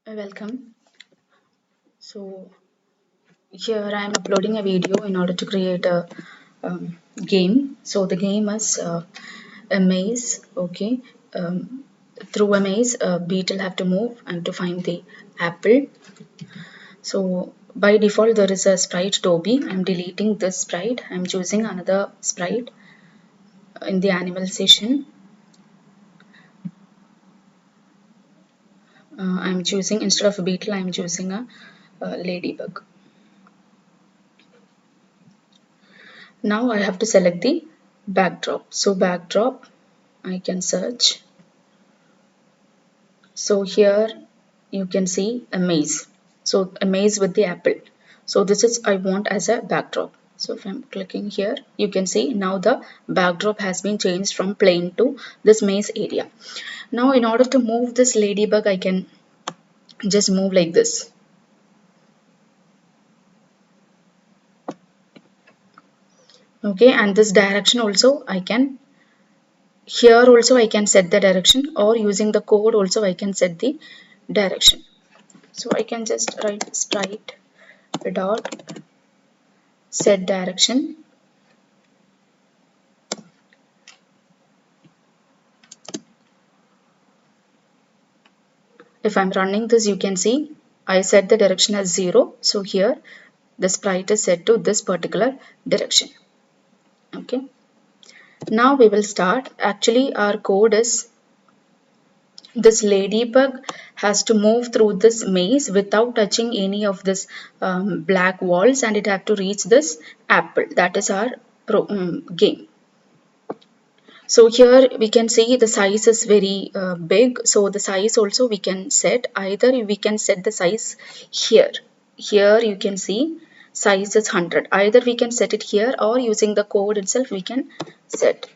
Welcome. So here I am uploading a video in order to create a game. So the game is a maze. Okay. Through a maze, a beetle have to move and to find the apple. So by default there is a sprite Toby. I'm deleting this sprite. I'm choosing another sprite in the animal session. I'm choosing, instead of a beetle, I'm choosing a ladybug. Now I have to select the backdrop. So backdrop, I can search. So here you can see a maze. So a maze with the apple. So this is I want as a backdrop. So if I'm clicking here, you can see now the backdrop has been changed from plain to this maze area. Now in order to move this ladybug, I can just move like this. Okay, and this direction also I can, here also I can set the direction, or using the code also I can set the direction. So I can just write sprite dot set direction. If I'm running this, you can see I set the direction as 0. So here the sprite is set to this particular direction. Okay. Now we will start. Actually our code is this ladybug has to move through this maze without touching any of this black walls, and it have to reach this apple. That is our game. So here we can see the size is very big. So the size also we can set, either we can set the size here. Here you can see size is 100. Either we can set it here, or using the code itself we can set.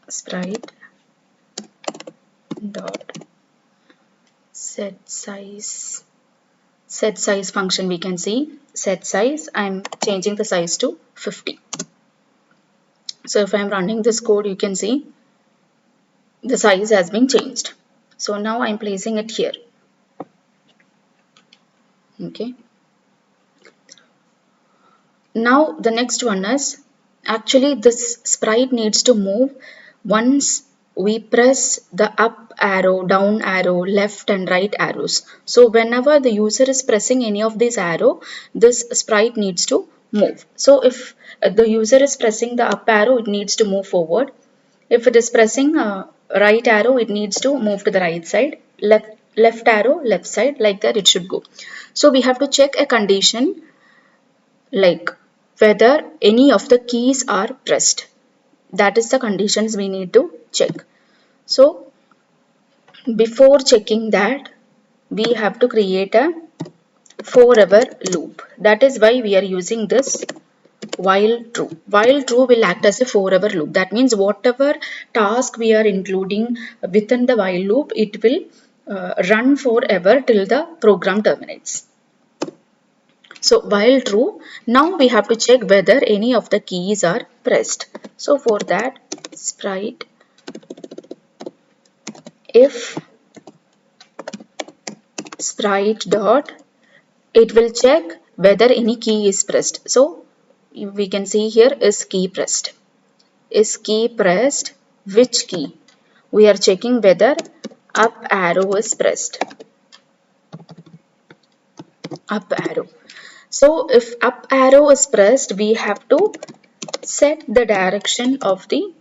Sprite dot set size. Set size function, we can see set size. I'm changing the size to 50. So if I'm running this code, you can see the size has been changed. So now I'm placing it here. Okay. Now the next one is, actually this sprite needs to move once we press the up arrow, down arrow, left and right arrows. So whenever the user is pressing any of these arrow, this sprite needs to move. So if the user is pressing the up arrow, it needs to move forward. If it is pressing right arrow, it needs to move to the right side. Left arrow, left side, like that it should go. So we have to check a condition like whether any of the keys are pressed. That is the conditions we need to check. So before checking that, we have to create a forever loop. That is why we are using this while true. While true will act as a forever loop. That means whatever task we are including within the while loop, it will run forever till the program terminates. So while true, now we have to check whether any of the keys are pressed. So for that, sprite if sprite dot, it will check whether any key is pressed. So we can see here is key pressed. Is key pressed? Which key? We are checking whether up arrow is pressed. Up arrow. So if up arrow is pressed, we have to set the direction of the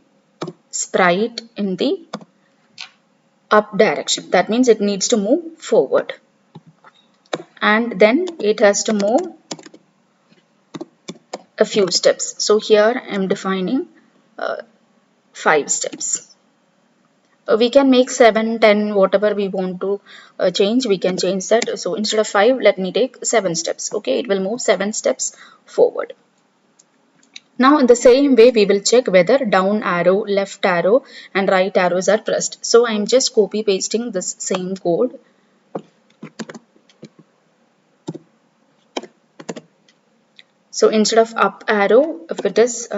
sprite in the up direction. That means it needs to move forward, and then it has to move a few steps. So here I am defining 5 steps. We can make 7, 10, whatever we want to change, we can change that. So instead of 5, let me take 7 steps. Okay, it will move 7 steps forward. Now in the same way, we will check whether down arrow, left arrow and right arrows are pressed. So I am just copy pasting this same code. So instead of up arrow, if it is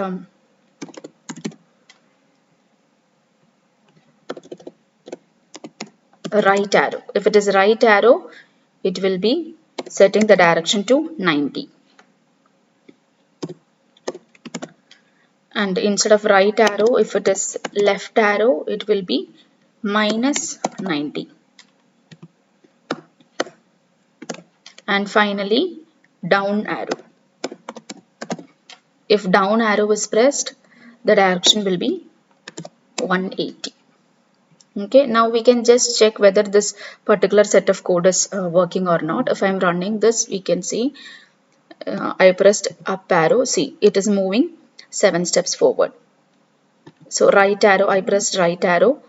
right arrow. If it is right arrow, it will be setting the direction to 90. And instead of right arrow, if it is left arrow, it will be minus 90. And finally, down arrow. If down arrow is pressed, the direction will be 180. Okay, now we can just check whether this particular set of code is working or not. If I am running this, we can see I pressed up arrow. See, it is moving 7 steps forward. So right arrow, I pressed right arrow.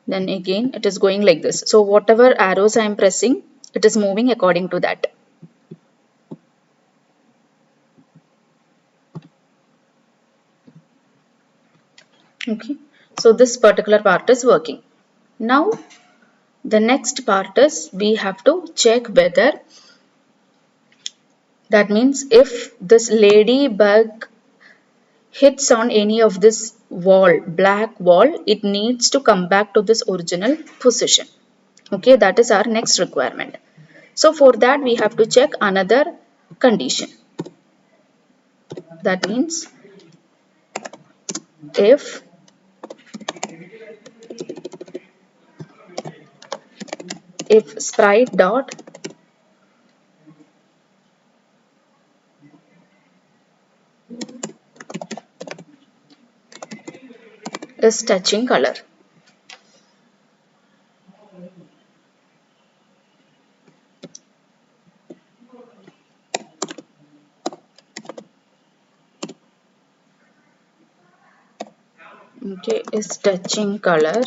Then again, it is going like this. So whatever arrows I am pressing, it is moving according to that. Okay, so this particular part is working. Now, the next part is we have to check whether, that means if this ladybug hits on any of this wall, black wall, it needs to come back to this original position. Okay, that is our next requirement. So for that we have to check another condition. That means if sprite dot is touching color. Okay, is touching color.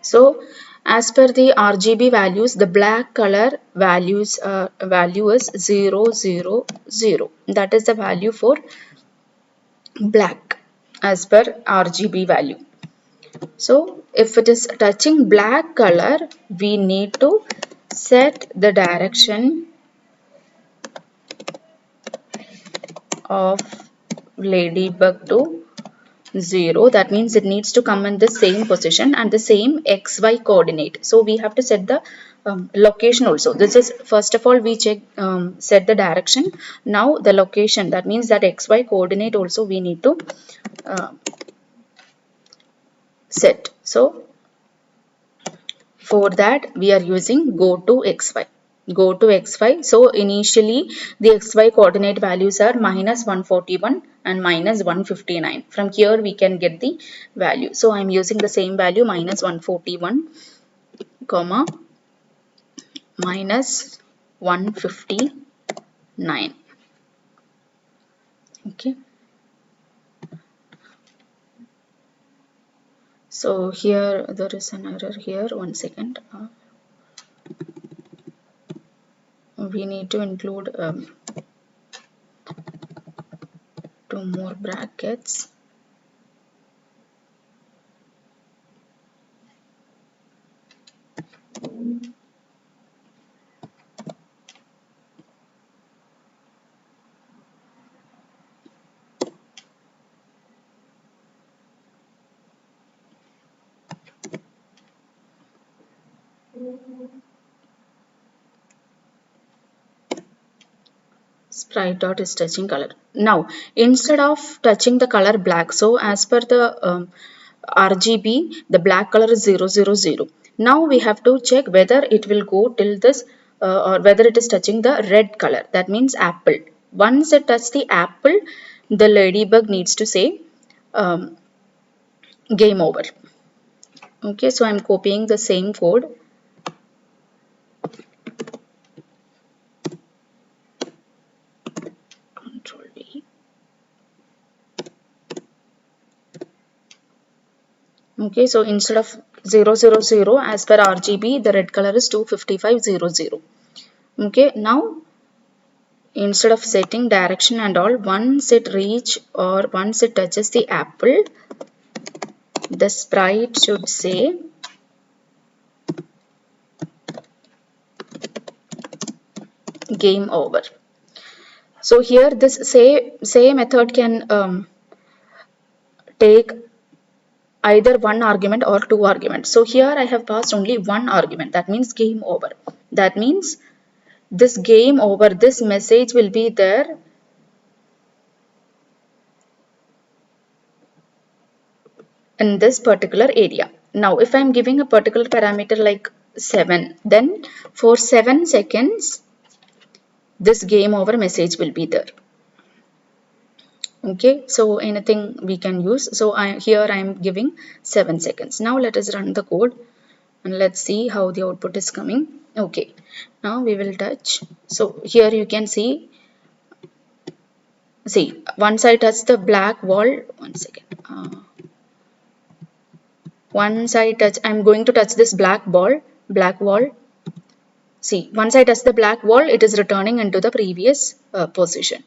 So as per the RGB values, the black color values value is 0, 0, 0. That is the value for black as per RGB value. So if it is touching black color, we need to set the direction of ladybug to 0. That means it needs to come in the same position and the same XY coordinate. So we have to set the location also. This is, first of all, we check set the direction. Now the location, that means that XY coordinate also we need to set. So for that we are using go to XY. Go to XY. So initially the XY coordinate values are minus 141 and minus 159. From here we can get the value. So I am using the same value, minus 141 comma minus 159. Okay. So here there is an error here. One second. We need to include 2 more brackets. Sprite dot is touching color. Now instead of touching the color black, so as per the RGB, the black color is 0, 0, 0. Now we have to check whether it will go till this or whether it is touching the red color, that means apple. Once it touches the apple, the ladybug needs to say game over. Okay, so I'm copying the same code. Control V. Okay, so instead of 0, 0, 0, as per RGB, the red color is 255, 0, 0. Okay, now instead of setting direction and all, once it reach or once it touches the apple, the sprite should say game over. So here this say method can take either one argument or two arguments. So here I have passed only one argument. That means game over. That means this game over, this message will be there in this particular area. Now, if I am giving a particular parameter like 7, then for 7 seconds, this game over message will be there. Okay, so anything we can use. So here I am giving 7 seconds. Now let us run the code and let's see how the output is coming. Okay, now we will touch. So here you can see once I touch the black wall, one second. Once I touch, I'm going to touch this black wall. See, once I touch the black wall, it is returning into the previous position.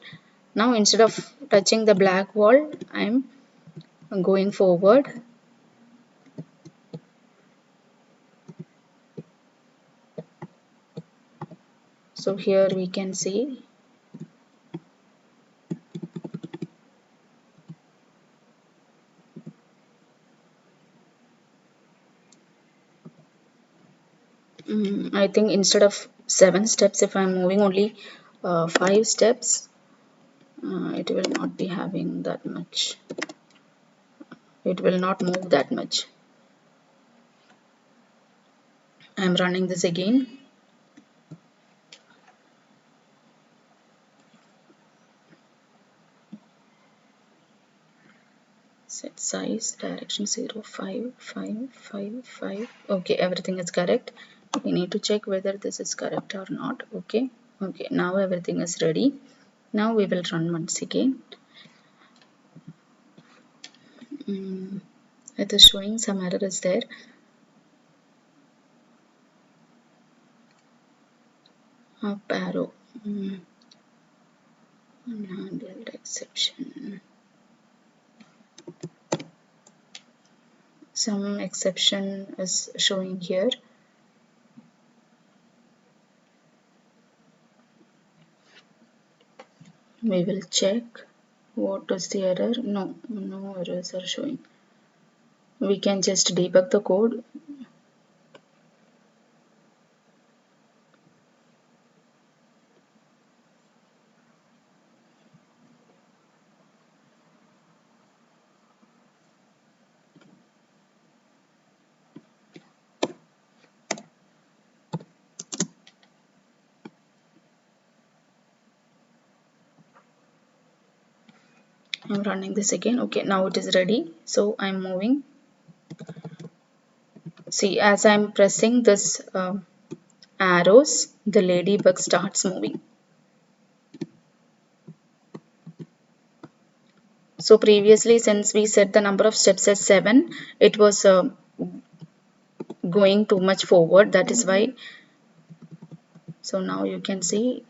Now instead of touching the black wall, I'm going forward. So here we can see I think instead of 7 steps, if I'm moving only 5 steps, it will not be having that much. It will not move that much. I'm running this again. Set size, direction 0, 5, 5, 5, 5. Okay, everything is correct. We need to check whether this is correct or not. Okay, now everything is ready. Now we will run once again. It is showing some error is there. Up arrow. Unhandled exception. Some exception is showing here. We will check what is the error. No errors are showing. We can just debug the code. I'm running this again. Okay, now it is ready. So I'm moving. See, as I'm pressing this arrows, the ladybug starts moving. So previously, since we set the number of steps as 7, it was going too much forward. That is why. So now you can see,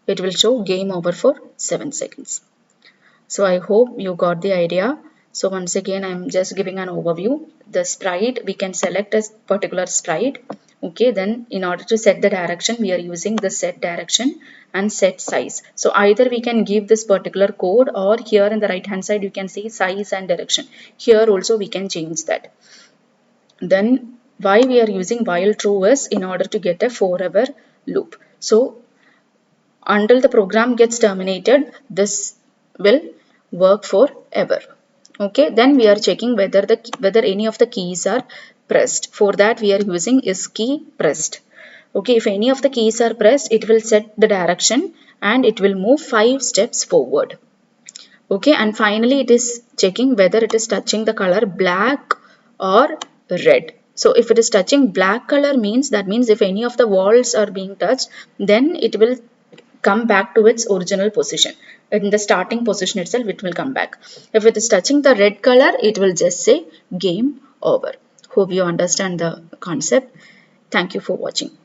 it will show game over for 7 seconds. So I hope you got the idea. So once again, I'm just giving an overview. The sprite, we can select a particular sprite. Okay, then in order to set the direction, we are using the set direction and set size. So either we can give this particular code, or here in the right hand side, you can see size and direction. Here also we can change that. Then why we are using while true is in order to get a forever loop. So until the program gets terminated, this will work forever. Okay, then we are checking whether any of the keys are pressed. For that we are using is key pressed. Okay, if any of the keys are pressed, it will set the direction and it will move 5 steps forward. Okay, and finally it is checking whether it is touching the color black or red. So if it is touching black color, means if any of the walls are being touched, then it will come back to its original position. In the starting position itself, it will come back. If it is touching the red color, it will just say game over. Hope you understand the concept. Thank you for watching.